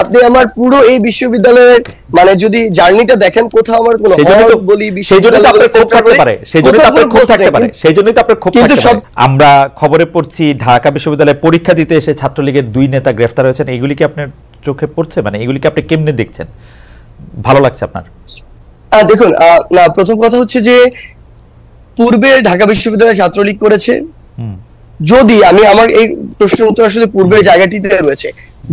আপনি আমার পুরো এই বিশ্ববিদ্যালয়ের মানে যদি জার্নিটা দেখেন, কোথাও আমার কোনো বলি বিশ্ববিদ্যালয় আপনার ক্ষোভ থাকতে পারে, সেজন্যই তো আপনার ক্ষোভ থাকতে পারে, সেজন্যই তো আপনার ক্ষোভ থাকতে পারে। আমরা খবরে পড়ছি ঢাকা বিশ্ববিদ্যালয়ে পরীক্ষা দিতে এসে ছাত্রলীগের 2 নেতা গ্রেফতার হয়েছেন। এগুলি কি আপনার চোখে পড়ছে? মানে এগুলিকে আপনি কেমনে দেখছেন? ভালো লাগছে আপনার? দেখুন, না, প্রথম কথা হচ্ছে যে পূর্বে ঢাকা বিশ্ববিদ্যালয়ে ছাত্রলীগ করেছে। যদি আমি আমার এই প্রশ্নের উত্তর আসলে পূর্বের জায়গাটিতে রয়েছে,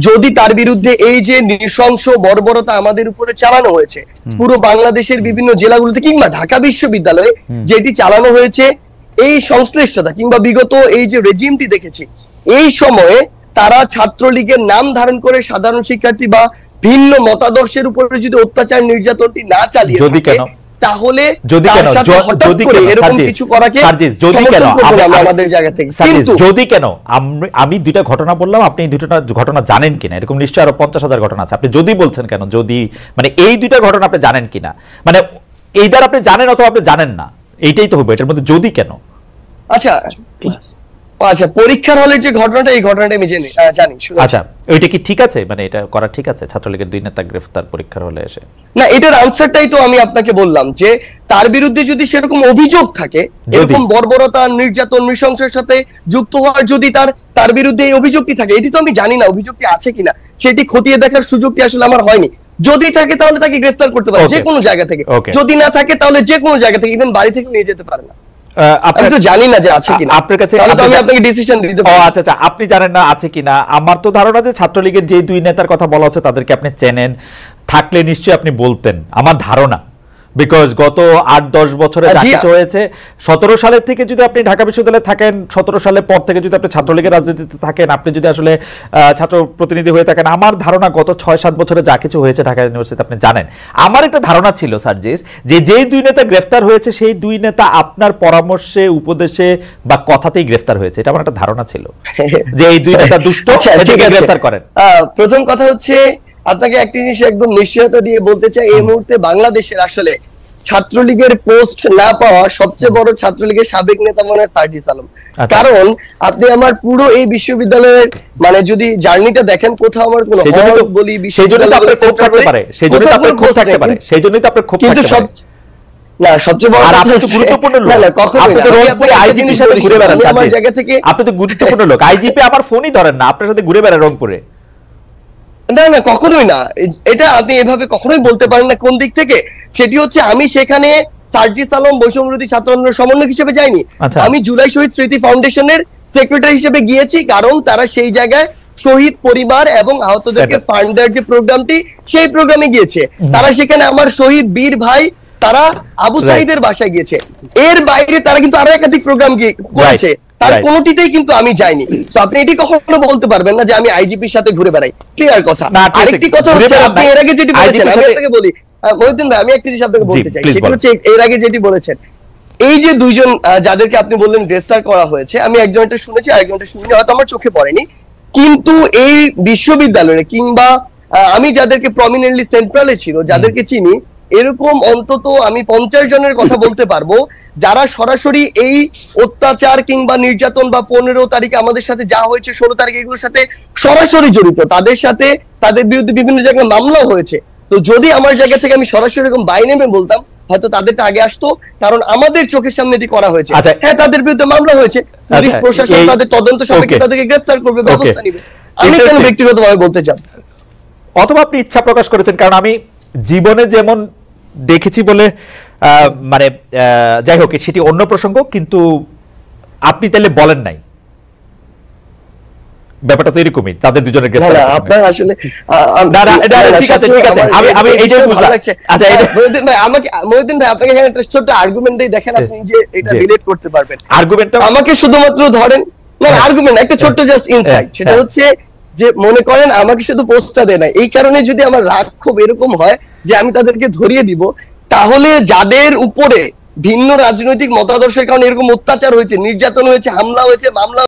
যদি তার বিরুদ্ধে এই যে নৃশংস বর্বরতা আমাদের উপরে চালানো হয়েছে পুরো বাংলাদেশের বিভিন্ন জেলাগুলোতে কিংবা ঢাকা বিশ্ববিদ্যালয়ে যেটি চালানো হয়েছে, এই সংশ্লিষ্টতা কিংবা বিগত এই যে রেজিমটি দেখেছি, এই সময়ে তারা ছাত্রলীগের নাম ধারণ করে সাধারণ শিক্ষার্থী বা ভিন্ন মতাদর্শের উপরে যদি অত্যাচার নির্যাতনটি না চালিয়ে থাকে, তাহলে যদি কেন এরকম কিছু করাকে আমাদের জায়গা থেকে, যদি কেন আমি 2টা ঘটনা বললাম, আপনি এই 2টা ঘটনা জানেন কিনা, এরকম নিশ্চয়ই আরো 50,000 ঘটনা আছে। আপনি যদি বলছেন কেন, যদি মানে এই 2টা ঘটনা আপনি জানেন কিনা, মানে এইটার আপনি জানেন অথবা আপনি জানেন না, এইটাই তো হবে এটার মধ্যে যদি কেন। আচ্ছা, পরীক্ষার হলের যে ঘটনাটা, এই ঘটনাটা আমি জানি। আচ্ছা, ওইটা কি ঠিক আছে? মানে এটা করা ঠিক আছে ছাত্রলীগের 2 নেতা গ্রেফতার পরীক্ষার হলে এসে? না, এটার আনসারটাই তো আমি আপনাকে বললাম যে তার বিরুদ্ধে যদি সেরকম অভিযোগ থাকে, এরকম বর্বরতা, নির্যাতন, নৃশংসের সাথে যুক্ত হওয়ার যদি তার বিরুদ্ধে এই অভিযোগটি থাকে, এটি তো আমি জানি না অভিযোগটি আছে কিনা, সেটি খতিয়ে দেখার সুযোগটি আসলে আমার হয়নি। যদি থাকে তাহলে তাকে গ্রেফতার করতে পারে যে কোনো জায়গা থেকে, যদি না থাকে তাহলে যে কোনো জায়গা থেকে, ইভেন বাড়ি থেকে নিয়ে যেতে পারে না। আমি তো জানি না যে আছে কিনা, আপনার কাছে আমি আপনাকে ডিসিশন দিতে পারি। আচ্ছা, আপনি জানেন না আছে কিনা। আমার তো ধারণা যে ছাত্রলীগের যে 2 নেতার কথা বলা হচ্ছে তাদেরকে আপনি চেনেন, থাকলে নিশ্চয়ই আপনি বলতেন, আমার ধারণা। বিকজ গত 8-10 বছরে যা কিছু হয়েছে, 17 সালের থেকে যদি আপনি ঢাকা বিশ্ববিদ্যালয়ে থাকেন, 17 সালের পর থেকে যদি আপনি ছাত্রলীগের রাজনীতিতে থাকেন, আপনি যদি আসলে ছাত্র প্রতিনিধি হয়ে থাকেন, আমার ধারণা গত 6-7 বছরে যা কিছু হয়েছে ঢাকা ইউনিভার্সিটিতে আপনি জানেন। আমার একটা ধারণা ছিল সার্জিস, যে যেই 2 নেতা গ্রেফতার হয়েছে সেই 2 নেতা আপনার পরামর্শে, উপদেশে বা কথাতেই গ্রেফতার হয়েছে, এটা আমার একটা ধারণা ছিল যে এই 2 নেতা দুষ্ট, এদেরকে গ্রেফতার করেন। প্রথম কথা হচ্ছে, আপনাকে একটা জিনিস একদম নিশ্চয়তা দিয়ে বলতে চাই, এই মুহূর্তে বাংলাদেশের আসলে ছাত্রলীগের পোস্ট না পাওয়া সবচেয়ে বড় ছাত্রলীগের সাবেক নেতা মনে হয় সার্জিস আলম। কারণ আপনি আমার পুরো এই বিশ্ববিদ্যালয়ের মানে যদি জার্নিটা দেখেন, কোথাও আমার কোনো বলি বিশ্ববিদ্যালয় আপনার ক্ষোভ থাকতে পারে, সেজন্যই তো আপনার ক্ষোভ থাকতে পারে, সেজন্যই তো আপনার ক্ষোভ থাকতে পারে। না, সবচেয়ে বড় কথা হচ্ছে গুরুত্বপূর্ণ লোক, আপনি তো রংপুরে আইজিপির সাথে ঘুরে বেড়ান, আমার জায়গা থেকে আপনি তো গুরুত্বপূর্ণ লোক, আইজিপি আমার ফোনই ধরেন না, আপনার সাথে ঘুরে বেড়ান রংপুরে। না, কখনোই না, এটা আপনি এভাবে কখনোই বলতে পারেন না। কোন দিক থেকে? সেটি হচ্ছে, আমি সেখানে সার্জিস আলম বৈষম্যবিরোধী ছাত্র আন্দোলনের সমন্বয়ক হিসেবে যাইনি, আমি জুলাই শহীদ স্মৃতি ফাউন্ডেশনের সেক্রেটারি হিসেবে গিয়েছি, কারণ তারা সেই জায়গায় শহীদ পরিবার এবং আহতদেরকে ফান্ড দেওয়ার যে প্রোগ্রামটি, সেই প্রোগ্রামে গিয়েছে। তারা সেখানে আমার শহীদ বীর ভাই তারা আবু সাইদের বাসায় গিয়েছে। এর বাইরে তারা কিন্তু আরো একাধিক প্রোগ্রাম করেছে, তার কোনোটিতেই কিন্তু আমি যাইনি। তো আপনি এটি কখনো বলতে পারবেন না যে আমি আইজিপির সাথে ঘুরে বেড়াই। ক্লিয়ার কথা। আরেকটি কথা হচ্ছে, আপনি এর আগে যেটি বলেছেন, আমি আপনাকে বলি মহিউদ্দিন ভাই, আমি একটি জিনিস আপনাকে বলতে চাই, সেটা হচ্ছে এর আগে যেটি বলেছেন, এই যে 2 জন যাদেরকে আপনি বললেন গ্রেফতার করা হয়েছে, আমি একজনটা শুনেছি, আরেকজনটা শুনিনি, হয়তো আমার চোখে পড়েনি, কিন্তু এই বিশ্ববিদ্যালয়ে কিংবা আমি যাদেরকে প্রমিনেন্টলি সেন্ট্রালে ছিল, যাদেরকে চিনি, এরকম অন্তত আমি 50 জনের কথা বলতে পারবো যারা সরাসরি এই অত্যাচার কিংবা নির্যাতন বা 15 তারিখে আমাদের সাথে যা হয়েছে, 16 তারিখে এগুলোর সাথে সরাসরি জড়িত, তাদের সাথে তাদের বিরুদ্ধে বিভিন্ন জায়গায় মামলা হয়েছে। তো যদি আমার জায়গা থেকে আমি সরাসরি এরকম বাই নেমে বলতাম, হয়তো তাদেরটা আগে আসতো, কারণ আমাদের চোখের সামনে এটি করা হয়েছে। হ্যাঁ, তাদের বিরুদ্ধে মামলা হয়েছে, পুলিশ প্রশাসন তাদের তদন্ত সাপেক্ষে তাদেরকে গ্রেফতার করবে, ব্যবস্থা নেবে। আমি কেন ব্যক্তিগতভাবে বলতে চান? অথবা আপনি ইচ্ছা প্রকাশ করেছেন, কারণ আমি জীবনে যেমন দেখেছি বলে, মানে যাই হোক, সেটি অন্য প্রসঙ্গ, কিন্তু আপনি তাহলে বলেন নাই, ব্যাপারটা তো এরকমই, তাদের 2 জনের গ্রেফতার। আপনার আসলে ঠিক আছে, আমি এইটাই বুঝলাম। আচ্ছা, মহিউদ্দিন ভাই, আপনাকে এখানে একটা ছোট আর্গুমেন্ট দেই, দেখেন আপনি যে এটা রিলেট করতে পারবেন। আর্গুমেন্টটা আমাকে শুধুমাত্র ধরেন, না আর্গুমেন্ট একটা ছোট জাস্ট ইনসাইট, সেটা হচ্ছে যে মনে করেন আমাকে শুধু পোস্টটা দেয় না, এই কারণে যদি আমার রাগ খুব এরকম হয় যে আমি তাদেরকে ধরিয়ে দিব, তাহলে যাদের উপরে ভিন্ন রাজনৈতিক মতাদর্শের কারণে এরকম অত্যাচার হয়েছে, নির্যাতন হয়েছে, হামলা হয়েছে, মামলা